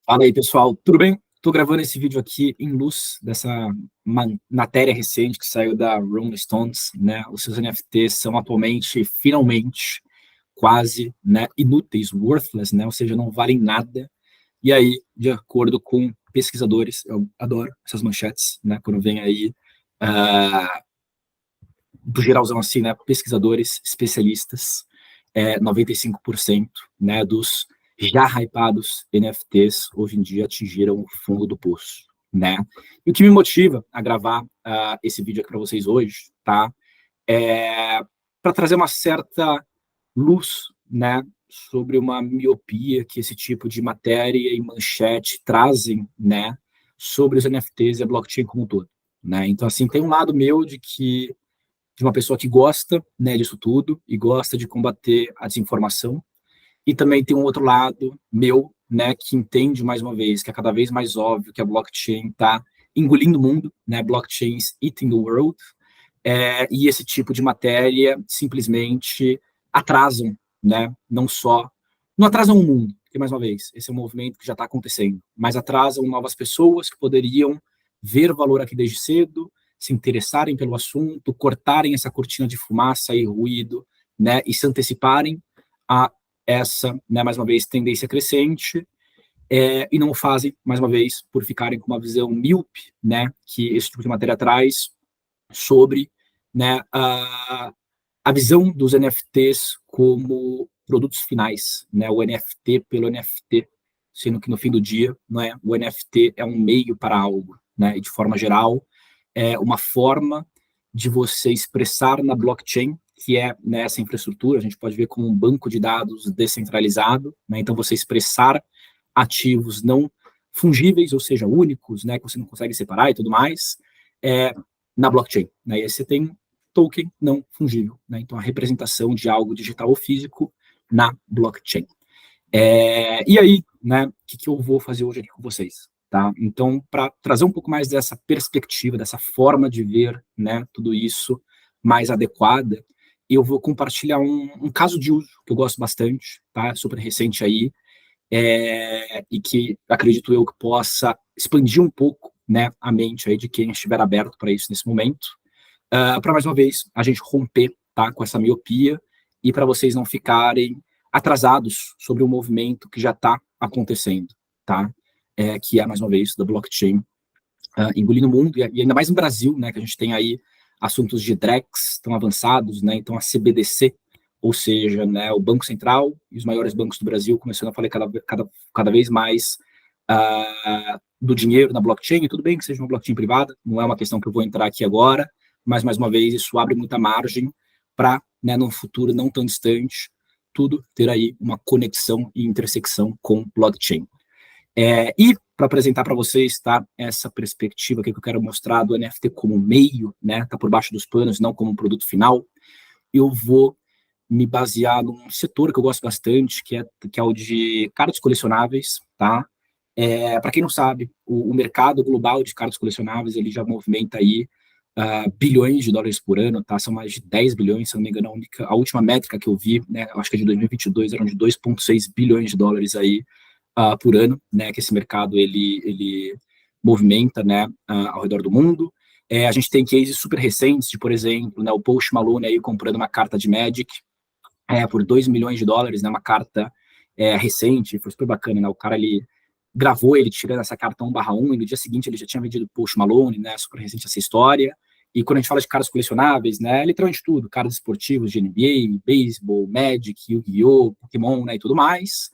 Fala aí, pessoal, tudo bem? Estou gravando esse vídeo aqui em luz dessa matéria recente que saiu da Rolling Stones, né? Os seus NFTs são atualmente, finalmente, quase, né, inúteis, worthless, né? Ou seja, não valem nada. E aí, de acordo com pesquisadores, eu adoro essas manchetes, né? Quando vem aí, do geralzão assim, né? Pesquisadores, especialistas, 95%, né, dos já hypados NFTs hoje em dia atingiram o fundo do poço, né? E o que me motiva a gravar esse vídeo aqui para vocês hoje, tá? É para trazer uma certa luz, né, sobre uma miopia que esse tipo de matéria e manchete trazem, né, sobre os NFTs e a blockchain como um todo, né? Então, assim, tem um lado meu de uma pessoa que gosta, né, disso tudo e gosta de combater a desinformação. E também tem um outro lado meu, né, que entende mais uma vez que é cada vez mais óbvio que a blockchain está engolindo o mundo, né, blockchains eating the world, e esse tipo de matéria simplesmente atrasam, né, não atrasam o mundo, porque mais uma vez esse é um movimento que já está acontecendo, mas atrasam novas pessoas que poderiam ver valor aqui desde cedo, se interessarem pelo assunto, cortarem essa cortina de fumaça e ruído, né, e se anteciparem a essa, né, mais uma vez, tendência crescente, e não o fazem, mais uma vez, por ficarem com uma visão míope, né, que esse tipo de matéria traz sobre, né, a visão dos NFTs como produtos finais, né, o NFT pelo NFT, sendo que no fim do dia, não é, o NFT é um meio para algo, né, e de forma geral, é uma forma de você expressar na blockchain, que é nessa infraestrutura, a gente pode ver como um banco de dados descentralizado, né, então você expressar ativos não fungíveis, ou seja, únicos, né, que você não consegue separar e tudo mais, na blockchain. Né, e aí você tem token não fungível, né, então a representação de algo digital ou físico na blockchain. E aí, né, o que eu vou fazer hoje aqui com vocês? Tá? Então, para trazer um pouco mais dessa perspectiva, dessa forma de ver, né, tudo isso mais adequada, eu vou compartilhar um caso de uso que eu gosto bastante, tá? Super recente aí, e que acredito eu que possa expandir um pouco, né, a mente aí de quem estiver aberto para isso nesse momento, para mais uma vez a gente romper, tá, com essa miopia e para vocês não ficarem atrasados sobre o movimento que já está acontecendo, tá? Que é mais uma vez da blockchain engolindo o mundo e ainda mais no Brasil, né, que a gente tem aí assuntos de DREX tão avançados, né? Então a CBDC, ou seja, né, o Banco Central e os maiores bancos do Brasil começando a falar cada vez mais do dinheiro na blockchain, e tudo bem que seja uma blockchain privada, não é uma questão que eu vou entrar aqui agora, mas, mais uma vez, isso abre muita margem para, né, num futuro não tão distante, tudo ter aí uma conexão e intersecção com blockchain. E para apresentar para vocês, tá, essa perspectiva que eu quero mostrar do NFT como meio, né, tá por baixo dos panos, não como um produto final, eu vou me basear num setor que eu gosto bastante, que é o de cards colecionáveis, tá? Para quem não sabe, o mercado global de cards colecionáveis, ele já movimenta aí bilhões de dólares por ano, tá? São mais de 10 bilhões, se não me engano, a última métrica que eu vi, né, acho que é de 2022, eram de 2,6 bilhões de dólares aí por ano, né, que esse mercado ele movimenta, né, ao redor do mundo. A gente tem cases super recentes, de, por exemplo, né, o Post Malone aí comprando uma carta de Magic por 2 milhões de dólares, né, uma carta recente, foi super bacana, né, o cara ele gravou ele tirando essa carta 1/1 e no dia seguinte ele já tinha vendido Post Malone, né, super recente essa história. E quando a gente fala de cartas colecionáveis, né, literalmente tudo, cartas esportivos de NBA, beisebol, Magic, Yu-Gi-Oh, Pokémon, né, e tudo mais.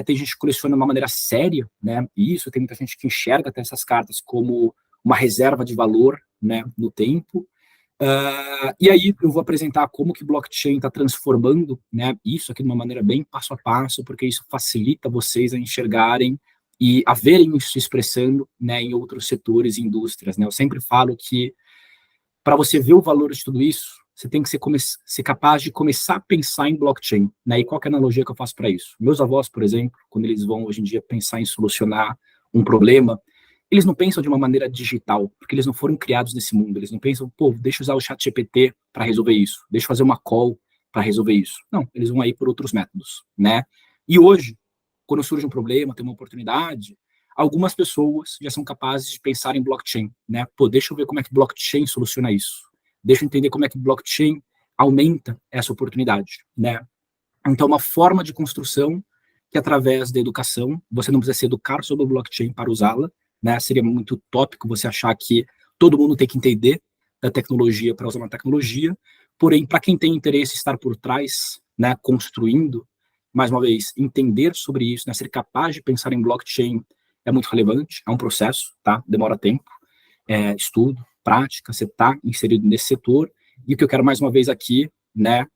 Tem gente que coleciona de uma maneira séria, né, e isso, tem muita gente que enxerga até essas cartas como uma reserva de valor, né, no tempo. E aí eu vou apresentar como que blockchain está transformando, né, isso aqui de uma maneira bem passo a passo, porque isso facilita vocês a enxergarem e a verem isso se expressando, né, em outros setores e indústrias. Né? Eu sempre falo que para você ver o valor de tudo isso, você tem que ser capaz de começar a pensar em blockchain. Né? E qual é a analogia que eu faço para isso? Meus avós, por exemplo, quando eles vão hoje em dia pensar em solucionar um problema, eles não pensam de uma maneira digital, porque eles não foram criados nesse mundo. Eles não pensam, pô, deixa eu usar o chat GPT para resolver isso, deixa eu fazer uma call para resolver isso. Não, eles vão aí por outros métodos, né? E hoje, quando surge um problema, tem uma oportunidade, algumas pessoas já são capazes de pensar em blockchain, né? Pô, deixa eu ver como é que blockchain soluciona isso. Deixa eu entender como é que blockchain aumenta essa oportunidade, né? Então, uma forma de construção que, através da educação, você não precisa se educar sobre o blockchain para usá-la, né? Seria muito utópico você achar que todo mundo tem que entender da tecnologia para usar uma tecnologia, porém, para quem tem interesse em estar por trás, né, construindo, mais uma vez, entender sobre isso, né, ser capaz de pensar em blockchain é muito relevante, é um processo, tá? Demora tempo, estudo, prática, você está inserido nesse setor, e o que eu quero mais uma vez aqui, né,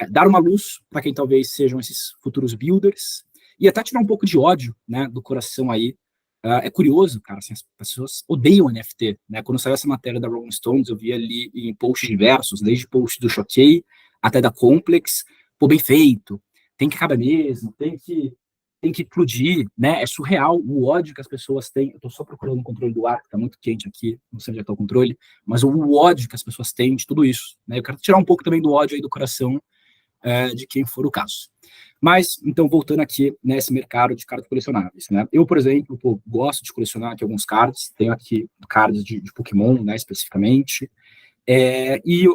dar uma luz para quem talvez sejam esses futuros builders, e até tirar um pouco de ódio, né, do coração aí. É curioso, cara, assim, as pessoas odeiam NFT, né? Quando saiu essa matéria da Rolling Stones, eu vi ali em posts diversos, desde posts do Choquei até da Complex, pô, bem feito, tem que acabar mesmo, tem que explodir, né? É surreal o ódio que as pessoas têm. Eu tô só procurando o controle do ar, que tá muito quente aqui, não sei onde é que tá o controle, mas o ódio que as pessoas têm de tudo isso, né? Eu quero tirar um pouco também do ódio aí do coração de quem for o caso. Mas, então, voltando aqui nesse mercado de cartas colecionáveis, né? Eu, por exemplo, gosto de colecionar aqui alguns cards, tenho aqui cards de Pokémon, né, especificamente, e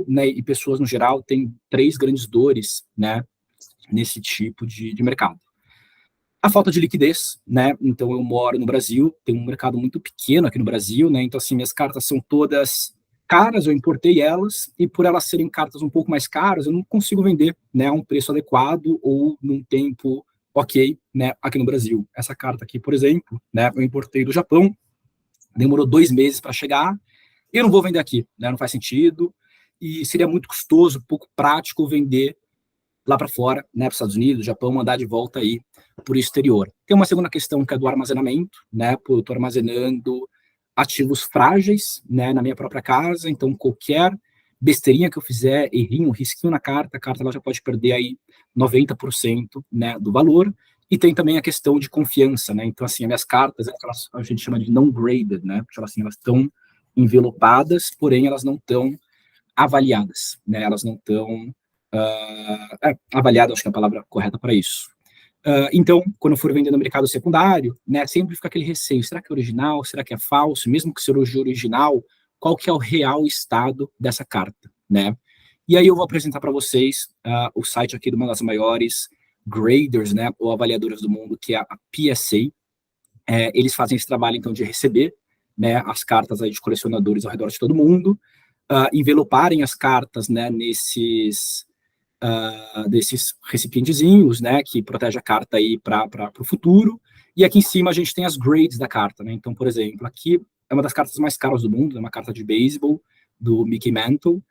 né, e pessoas no geral têm três grandes dores, né, nesse tipo de mercado. A falta de liquidez, né? Então eu moro no Brasil, tem um mercado muito pequeno aqui no Brasil, né? Então assim, minhas cartas são todas caras, eu importei elas, e por elas serem cartas um pouco mais caras, eu não consigo vender, né, a um preço adequado ou num tempo ok, né, aqui no Brasil. Essa carta aqui, por exemplo, né, eu importei do Japão, demorou 2 meses para chegar, eu não vou vender aqui, né, não faz sentido, e seria muito custoso, pouco prático vender lá para fora, né, para os Estados Unidos, Japão, mandar de volta aí para o exterior. Tem uma segunda questão que é do armazenamento, né, eu estou armazenando ativos frágeis, né, na minha própria casa, então qualquer besteirinha que eu fizer, errinho, risquinho na carta, a carta ela já pode perder aí 90%, né, do valor, e tem também a questão de confiança, né, então assim, as minhas cartas, elas, a gente chama de non-graded, né, porque elas, assim, elas estão envelopadas, porém elas não estão avaliadas, né, elas não estão avaliado, acho que é a palavra correta para isso. Então, quando eu for vender no mercado secundário, né, sempre fica aquele receio, será que é original, será que é falso, mesmo que seja original, qual que é o real estado dessa carta, né? E aí eu vou apresentar para vocês o site aqui de uma das maiores graders, né, ou avaliadoras do mundo, que é a PSA. Eles fazem esse trabalho, então, de receber, né, as cartas aí de colecionadores ao redor de todo mundo, enveloparem as cartas, né, desses recipientezinhos, né, que protege a carta aí para o futuro. E aqui em cima a gente tem as grades da carta, né? Então, por exemplo, aqui é uma das cartas mais caras do mundo, é uma carta de beisebol do Mickey Mantle.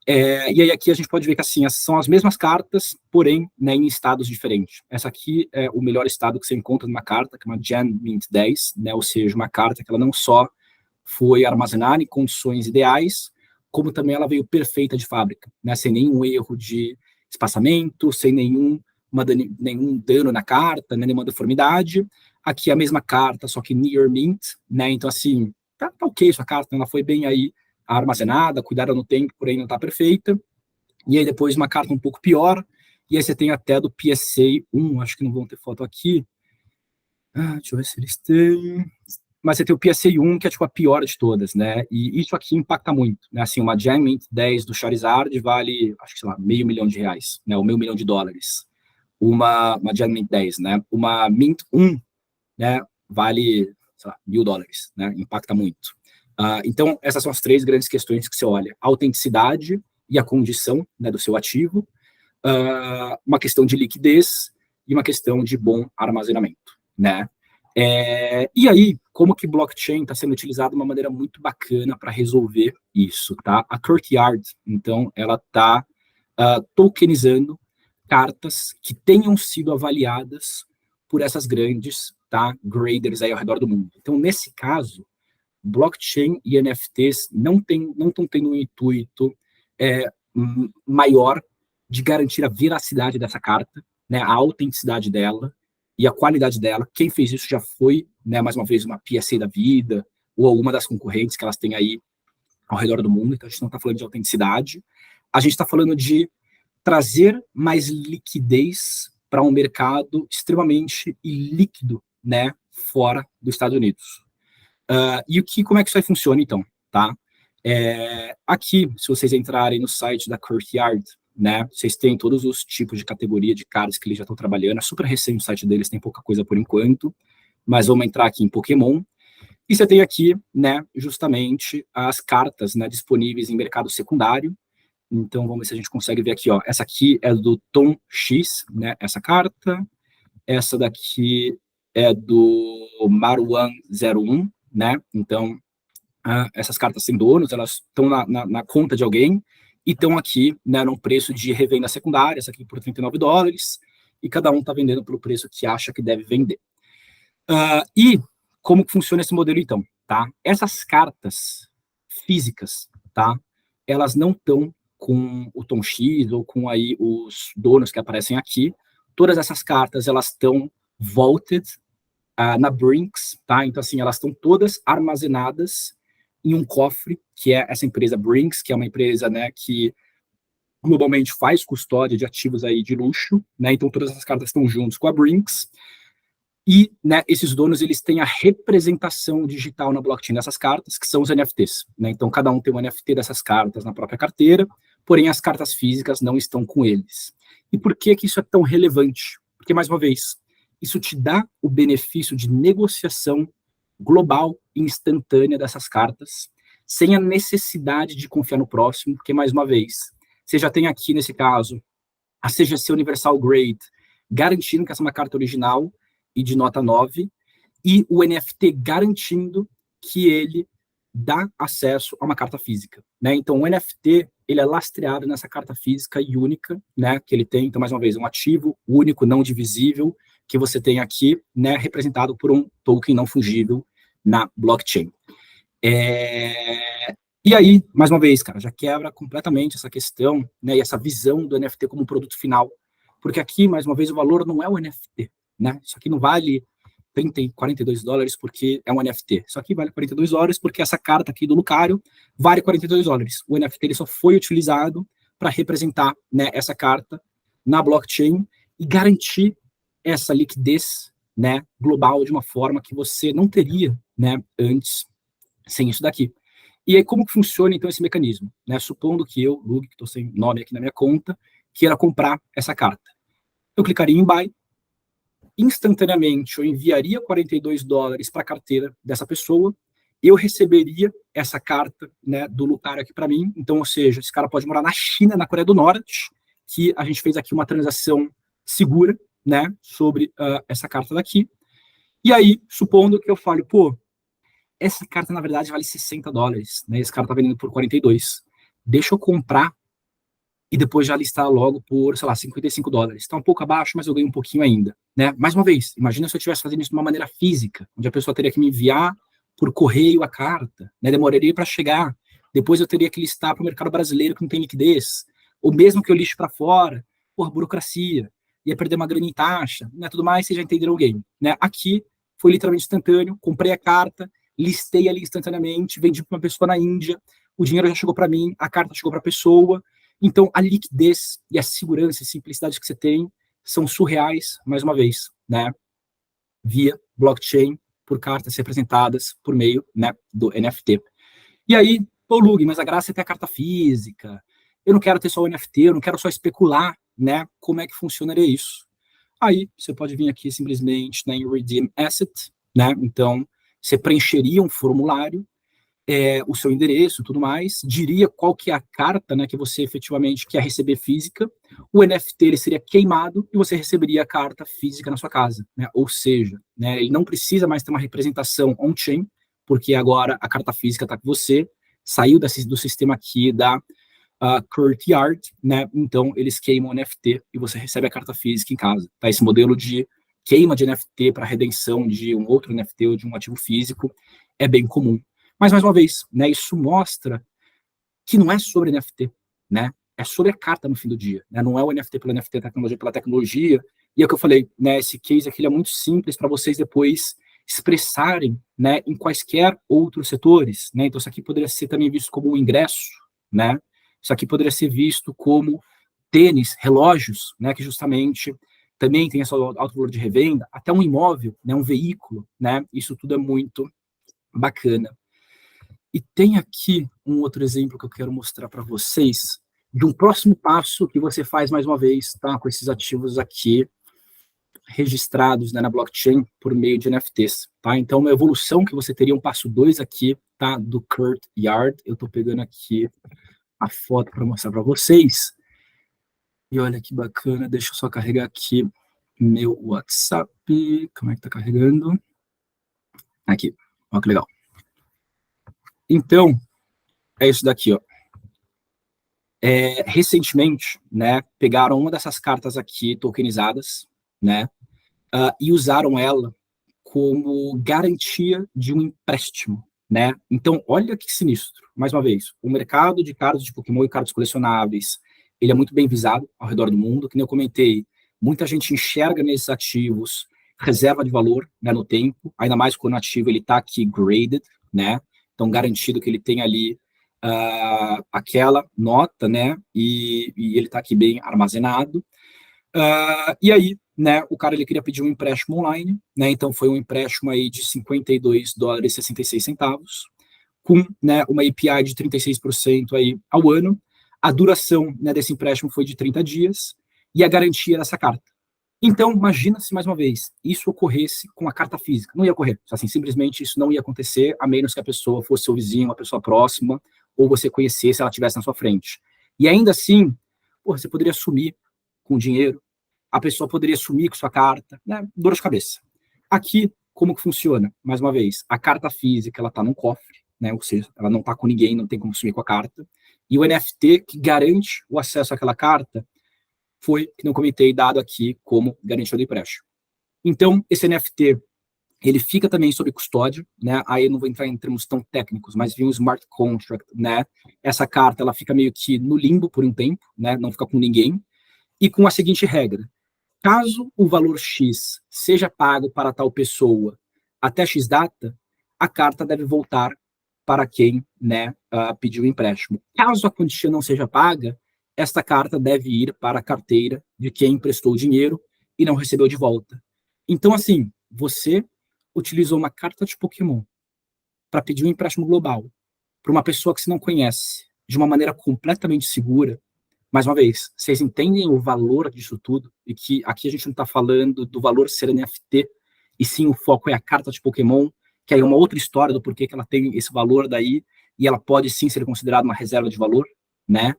E aí aqui a gente pode ver que assim são as mesmas cartas, porém, né, em estados diferentes. Essa aqui é o melhor estado que você encontra numa carta, que é uma Gem Mint 10, né? Ou seja, uma carta que ela não só foi armazenada em condições ideais, como também ela veio perfeita de fábrica, né? Sem nenhum erro de espaçamento, sem nenhum dano na carta, né, nenhuma deformidade. Aqui é a mesma carta, só que near mint, né? Então, assim, tá ok sua carta, ela foi bem aí armazenada, cuidada no tempo, porém não está perfeita. E aí depois uma carta um pouco pior, e aí você tem até do PSA 1, acho que não vão ter foto aqui. Deixa eu ver se eles têm. Mas você tem o PSA 1, que é tipo a pior de todas, né? E isso aqui impacta muito, né? Assim, uma Gem Mint 10 do Charizard vale, acho que, sei lá, $500.000, né? Ou $500.000. Uma Gem Mint 10, né? Uma Mint 1, né? Vale, sei lá, $1.000, né? Impacta muito. Então, essas são as três grandes questões que você olha. A autenticidade e a condição, né, do seu ativo, uma questão de liquidez e uma questão de bom armazenamento, né? E aí, como que blockchain está sendo utilizado de uma maneira muito bacana para resolver isso, tá? A Courtyard, então, ela está tokenizando cartas que tenham sido avaliadas por essas grandes, tá, graders aí ao redor do mundo. Então, nesse caso, blockchain e NFTs não estão tendo um intuito maior de garantir a veracidade dessa carta, né, a autenticidade dela e a qualidade dela. Quem fez isso já foi, né, mais uma vez, uma PSA da vida ou alguma das concorrentes que elas têm aí ao redor do mundo. Então, a gente não está falando de autenticidade. A gente está falando de trazer mais liquidez para um mercado extremamente líquido, né, fora dos Estados Unidos. Como é que isso aí funciona, então, tá? Aqui, se vocês entrarem no site da Courtyard, né, vocês têm todos os tipos de categoria de cards que eles já estão trabalhando. É super recente o site deles, tem pouca coisa por enquanto, mas vamos entrar aqui em Pokémon. E você tem aqui, né, justamente as cartas, né, disponíveis em mercado secundário. Então, vamos ver se a gente consegue ver aqui, ó. Essa aqui é do Tom X, né, essa carta. Essa daqui é do Maruan01, né? Então, essas cartas têm donos, elas estão na conta de alguém e estão aqui, né, num preço de revenda secundária, essa aqui por $39, e cada um está vendendo pelo preço que acha que deve vender. E como que funciona esse modelo, então? Tá? Essas cartas físicas, tá? Elas não estão com o Tom X ou com aí os donos que aparecem aqui. Todas essas cartas, elas estão vaulted na Brinks, tá? Então, assim, elas estão todas armazenadas em um cofre, que é essa empresa Brinks, que é uma empresa, né, que globalmente faz custódia de ativos aí de luxo, né? Então, todas essas cartas estão juntos com a Brinks. E, né, esses donos, eles têm a representação digital na blockchain dessas cartas, que são os NFTs, né? Então, cada um tem um NFT dessas cartas na própria carteira, porém, as cartas físicas não estão com eles. E por que que isso é tão relevante? Porque, mais uma vez, isso te dá o benefício de negociação global e instantânea dessas cartas, sem a necessidade de confiar no próximo, porque, mais uma vez, você já tem aqui, nesse caso, a CGC Universal Grade, garantindo que essa é uma carta original e de nota 9, e o NFT garantindo que ele dá acesso a uma carta física, né? Então, o NFT, ele é lastreado nessa carta física e única, né, que ele tem. Então, mais uma vez, um ativo único, não divisível, que você tem aqui, né, representado por um token não fungível na blockchain. E aí, mais uma vez, cara, já quebra completamente essa questão, né, e essa visão do NFT como um produto final, porque aqui, mais uma vez, o valor não é o NFT, né? Isso aqui não vale 30 e $42 porque é um NFT. Isso aqui vale $42 porque essa carta aqui do Lucario vale $42. O NFT ele só foi utilizado para representar, né, essa carta na blockchain e garantir essa liquidez, né, global de uma forma que você não teria, né, antes sem isso daqui. E aí como que funciona então esse mecanismo? Né? Supondo que eu, Lug, que estou sem nome aqui na minha conta, queira comprar essa carta. Eu clicaria em buy, instantaneamente eu enviaria $42 para a carteira dessa pessoa, eu receberia essa carta, né, do Lucario aqui para mim. Então, ou seja, esse cara pode morar na China, na Coreia do Norte, que a gente fez aqui uma transação segura, né, sobre essa carta daqui. E aí, supondo que eu fale, pô, essa carta na verdade vale $60, né, esse cara tá vendendo por 42, deixa eu comprar e depois já listar logo por, sei lá, $55. Está um pouco abaixo, mas eu ganho um pouquinho ainda, né? Mais uma vez, imagina se eu estivesse fazendo isso de uma maneira física, onde a pessoa teria que me enviar por correio a carta, né? Demoraria para chegar, depois eu teria que listar para o mercado brasileiro que não tem liquidez, ou mesmo que eu liste para fora, por burocracia, ia perder uma grana em taxa, né? Tudo mais, vocês já entenderam o game, né? Aqui foi literalmente instantâneo, comprei a carta, listei ali instantaneamente, vendi para uma pessoa na Índia, o dinheiro já chegou para mim, a carta chegou para a pessoa. Então, a liquidez e a segurança e simplicidade que você tem são surreais, mais uma vez, né? Via blockchain, por cartas representadas por meio, né, do NFT. E aí, pô, Lug, mas a graça é ter a carta física. Eu não quero ter só o NFT, eu não quero só especular, né? Como é que funcionaria isso? Aí, você pode vir aqui simplesmente, né, em Redeem Asset, né? Então, você preencheria um formulário, o seu endereço, tudo mais, diria qual que é a carta, né, que você efetivamente quer receber física, o NFT ele seria queimado e você receberia a carta física na sua casa, né? Ou seja, né, ele não precisa mais ter uma representação on-chain, porque agora a carta física está com você, saiu do sistema aqui da Courtyard, né? Então eles queimam o NFT e você recebe a carta física em casa. Tá? Esse modelo de queima de NFT para redenção de um outro NFT ou de um ativo físico é bem comum. Mas, mais uma vez, né, isso mostra que não é sobre NFT, né? É sobre a carta no fim do dia. Né? Não é o NFT pelo NFT, tecnologia pela tecnologia. E é o que eu falei, né, esse case aqui é muito simples para vocês depois expressarem, né, em quaisquer outros setores. Né? Então, isso aqui poderia ser também visto como um ingresso, né? Isso aqui poderia ser visto como tênis, relógios, né, que justamente também tem esse alto valor de revenda, até um imóvel, né, um veículo, né, isso tudo é muito bacana. E tem aqui um outro exemplo que eu quero mostrar para vocês, de um próximo passo que você faz mais uma vez, tá, com esses ativos aqui, registrados, né, na blockchain por meio de NFTs, tá? Então, uma evolução que você teria, um passo 2 aqui, tá, do Kurt Yard. Eu estou pegando aqui a foto para mostrar para vocês. E olha que bacana, deixa eu só carregar aqui meu WhatsApp. Como é que tá carregando? Aqui, olha que legal. Então, é isso daqui, ó. Recentemente, né, pegaram uma dessas cartas aqui tokenizadas, né, e usaram ela como garantia de um empréstimo, né? Então, olha que sinistro. Mais uma vez, o mercado de cartas de Pokémon e cartas colecionáveis, ele é muito bem visado ao redor do mundo, que nem eu comentei, muita gente enxerga nesses ativos reserva de valor, né, no tempo, ainda mais quando o ativo ele está aqui graded, né? Então, garantido que ele tem ali aquela nota, né? E ele está aqui bem armazenado. E aí, né, o cara ele queria pedir um empréstimo online, né? Então foi um empréstimo aí de $52,66, com, né, uma API de 36% aí ao ano. A duração, né, desse empréstimo foi de 30 dias e a garantia era essa carta. Então, imagina se, mais uma vez, isso ocorresse com a carta física. Não ia ocorrer. Assim, simplesmente isso não ia acontecer, a menos que a pessoa fosse seu vizinho, uma pessoa próxima, ou você conhecesse, ela estivesse na sua frente. E ainda assim, você poderia sumir com dinheiro, a pessoa poderia sumir com sua carta, né? Dor de cabeça. Aqui, como que funciona? Mais uma vez, a carta física, ela está num cofre, né? Ou seja, ela não está com ninguém, não tem como sumir com a carta. E o NFT que garante o acesso àquela carta foi, que não comentei, dado aqui como garantia do empréstimo. Então, esse NFT, ele fica também sob custódia, né? Aí eu não vou entrar em termos tão técnicos, mas via um smart contract, né? Essa carta, ela fica meio que no limbo por um tempo, né? Não fica com ninguém. E com a seguinte regra: caso o valor X seja pago para tal pessoa até X data, a carta deve voltar para quem, né, pediu o empréstimo. Caso a quantia não seja paga, esta carta deve ir para a carteira de quem emprestou o dinheiro e não recebeu de volta. Então, assim, você utilizou uma carta de Pokémon para pedir um empréstimo global para uma pessoa que você não conhece, de uma maneira completamente segura. Mais uma vez, vocês entendem o valor disso tudo? E que aqui a gente não está falando do valor ser NFT, e sim o foco é a carta de Pokémon, que aí é uma outra história do porquê que ela tem esse valor daí, e ela pode sim ser considerada uma reserva de valor, né?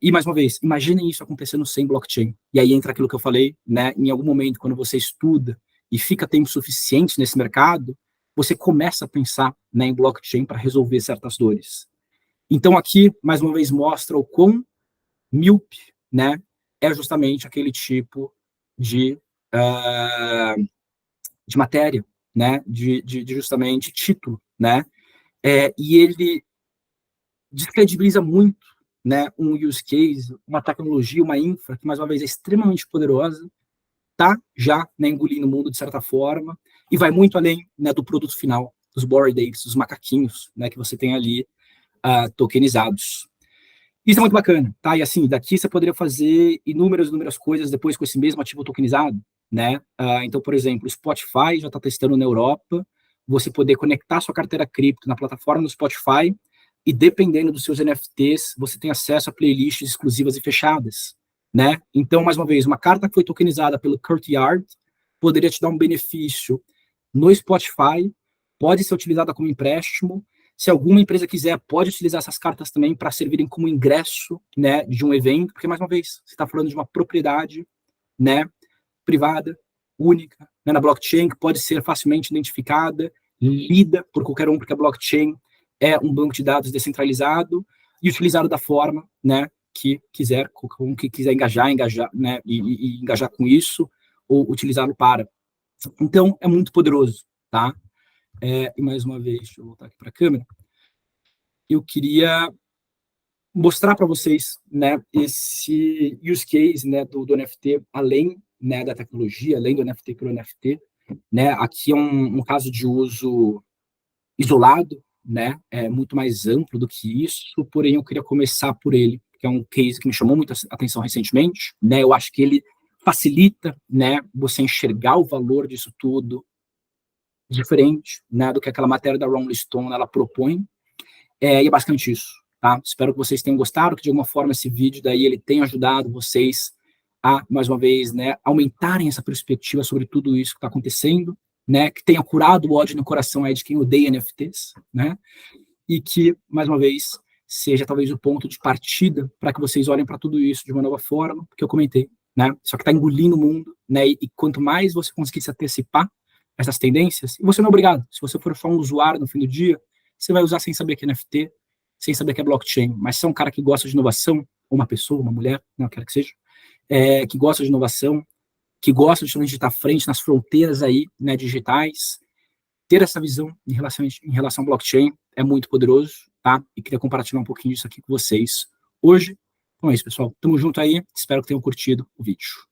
E mais uma vez, imaginem isso acontecendo sem blockchain. E aí entra aquilo que eu falei, né? Em algum momento, quando você estuda e fica tempo suficiente nesse mercado, você começa a pensar, né, em blockchain para resolver certas dores. Então aqui, mais uma vez, mostra o quão míope, né, é justamente aquele tipo de, de matéria, né, de justamente título, né, e ele descredibiliza muito, né, um use case, uma tecnologia, uma infra, que mais uma vez é extremamente poderosa, tá já, né, engolindo o mundo de certa forma, e vai muito além, né, do produto final, dos Bored Apes, dos macaquinhos, né, que você tem ali tokenizados. Isso é muito bacana, tá? E assim, daqui você poderia fazer inúmeras coisas depois com esse mesmo ativo tokenizado, né? Então, por exemplo, o Spotify já está testando na Europa, você poder conectar sua carteira cripto na plataforma do Spotify e dependendo dos seus NFTs, você tem acesso a playlists exclusivas e fechadas, né? Então, mais uma vez, uma carta que foi tokenizada pelo Kurt Yard poderia te dar um benefício no Spotify, pode ser utilizada como empréstimo. Se alguma empresa quiser, pode utilizar essas cartas também para servirem como ingresso, né, de um evento, porque, mais uma vez, você está falando de uma propriedade, né, privada, única, né, na blockchain, que pode ser facilmente identificada, lida por qualquer um, porque a blockchain é um banco de dados descentralizado e utilizado da forma, né, que quiser, qualquer um que quiser engajar, né, e engajar com isso, ou utilizá-lo para. Então, é muito poderoso, tá? E mais uma vez, deixa eu voltar aqui para a câmera, eu queria mostrar para vocês, né, esse use case, né, do NFT, além, né, da tecnologia, além do NFT pelo NFT, né, aqui é um caso de uso isolado, né, muito mais amplo do que isso, porém eu queria começar por ele, que é um case que me chamou muita atenção recentemente, né, eu acho que ele facilita, né, você enxergar o valor disso tudo, diferente, né, do que aquela matéria da Rolling Stone ela propõe, e é basicamente isso, tá? Espero que vocês tenham gostado, que de alguma forma esse vídeo daí ele tenha ajudado vocês a, mais uma vez, né, aumentarem essa perspectiva sobre tudo isso que está acontecendo, né, que tenha curado o ódio no coração aí de quem odeia NFTs, né, e que, mais uma vez, seja talvez o ponto de partida para que vocês olhem para tudo isso de uma nova forma, que eu comentei, né, só que está engolindo o mundo, né, e quanto mais você conseguir se antecipar essas tendências, e você não é obrigado, se você for só um usuário no fim do dia, você vai usar sem saber que é NFT, sem saber que é blockchain, mas se é um cara que gosta de inovação, ou uma pessoa, uma mulher, não quero que seja, que gosta de inovação, que gosta de estar à frente nas fronteiras aí, né, digitais, ter essa visão em relação ao blockchain é muito poderoso, tá? E queria compartilhar um pouquinho disso aqui com vocês hoje. Então é isso, pessoal. Tamo junto aí. Espero que tenham curtido o vídeo.